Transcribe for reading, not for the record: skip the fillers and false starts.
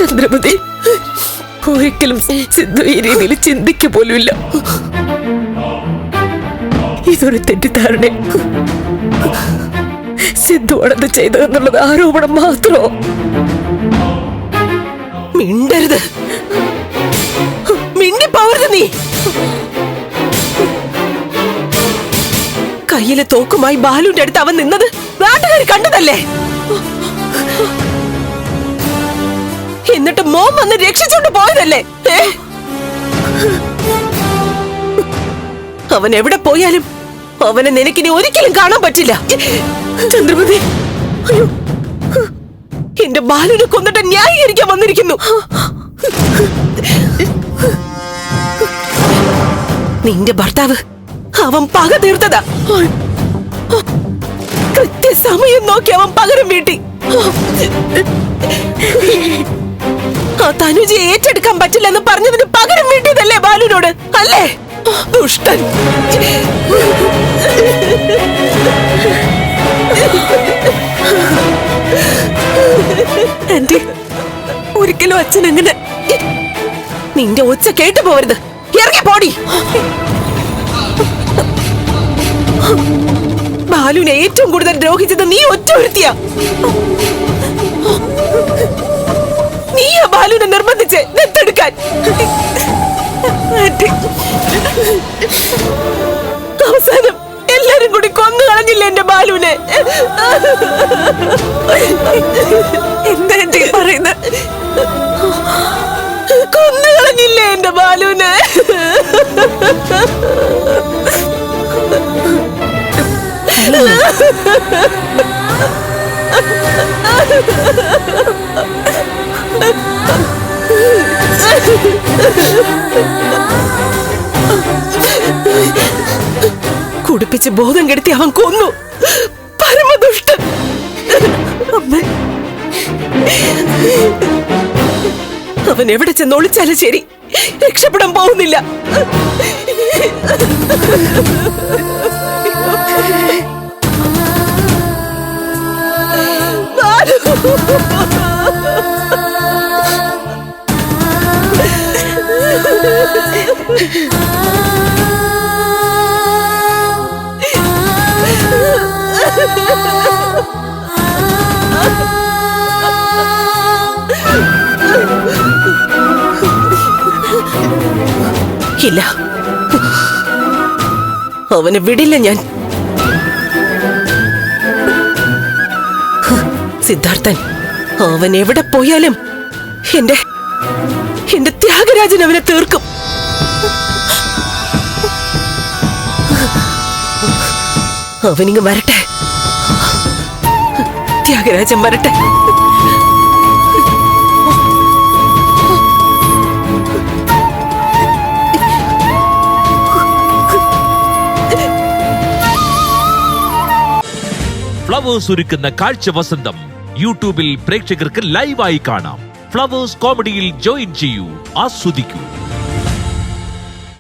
ചന്ദ്രമതി ഒരിക്കലും സിദ്ധു ഈ രീതിയിൽ ചിന്തിക്ക പോലുമില്ല. ഇതൊരു തെറ്റിദ്ധാരണ. സിദ്ധു ആണത് ചെയ്തതെന്നുള്ളത് ആരോപണം മാത്രമോ? മിണ്ടരുത്, മിണ്ടിപ്പോവരുത്. നീ കയ്യിലെ തോക്കുമായി ബാലുവിന്റെ അടുത്ത് അവൻ നിന്നത് നാട്ടുകാർ കണ്ടതല്ലേ? എന്നിട്ട് മോൻ വന്ന് രക്ഷിച്ചോണ്ട് പോയതല്ലേ? അവൻ എവിടെ പോയാലും അവനെ നിനക്കിനി ഒരിക്കലും കാണാൻ പറ്റില്ല. ചന്ദ്രമതി, അയ്യോ, എന്റെ ബാലുവിനെ കൊന്നിട്ട് ന്യായീകരിക്കാൻ വന്നിരിക്കുന്നു. നിന്റെ ഭർത്താവ് അവൻ പക തീർത്തതാ. കൃത്യസമയം നോക്കി അവൻ പകരം വീട്ടി. ആ തനുജയെ ഏറ്റെടുക്കാൻ പറ്റില്ലെന്ന് പറഞ്ഞതിന് പകരം വീട്ടിയതല്ലേ ബാലുവിനോട്? അല്ലേ? ദുഷ്ടൻ. ആന്റി, ഒരിക്കലും അച്ഛൻ അങ്ങനെ. നിന്റെ ഒച്ച കേട്ടു പോവരുത്. ഇറങ്ങി പോടി. ബാലുവിനെ ഏറ്റവും കൂടുതൽ ദ്രോഹിച്ചത് നീ ഒറ്റ ഒരുത്തിയാ. നീയാ ബാലുവിനെ നിർബന്ധിച്ച് ദത്തെടുക്കാൻ. അവസാനം എല്ലാരും കൂടി കൊന്നു കളഞ്ഞില്ല എന്റെ ബാലുവിനെ. എന്താ ആന്റി പറയുന്നത്? കൊന്നു കളഞ്ഞില്ലേ എന്റെ ബാലുവിനെ? കുടിപ്പിച്ച് ബോധം കെടുത്തി അവൻ കൊന്നു. പരമദുഷ്ടൻ. അവൻ എവിടെ ചെന്ന് ഒളിച്ചാലും ശരി, രക്ഷപ്പെടാൻ പോകുന്നില്ല. ഇല്ല, അവനെ വിടില്ല ഞാൻ. സിദ്ധാർത്ഥൻ അവൻ എവിടെ പോയാലും എന്റെ ത്യാഗരാജൻ അവനെ തീർക്കും. അവനിങ്ങ് വരട്ടെ, ത്യാഗരാജൻ വരട്ടെ. ഫ്ലവേഴ്സ് ഒരുക്കുന്ന കാഴ്ച വസന്തം യൂട്യൂബിൽ പ്രേക്ഷകർക്ക് ലൈവായി കാണാം. ഫ്ലവേഴ്സ് കോമഡിയിൽ ജോയിൻ ചെയ്യൂ, ആസ്വദിക്കൂ.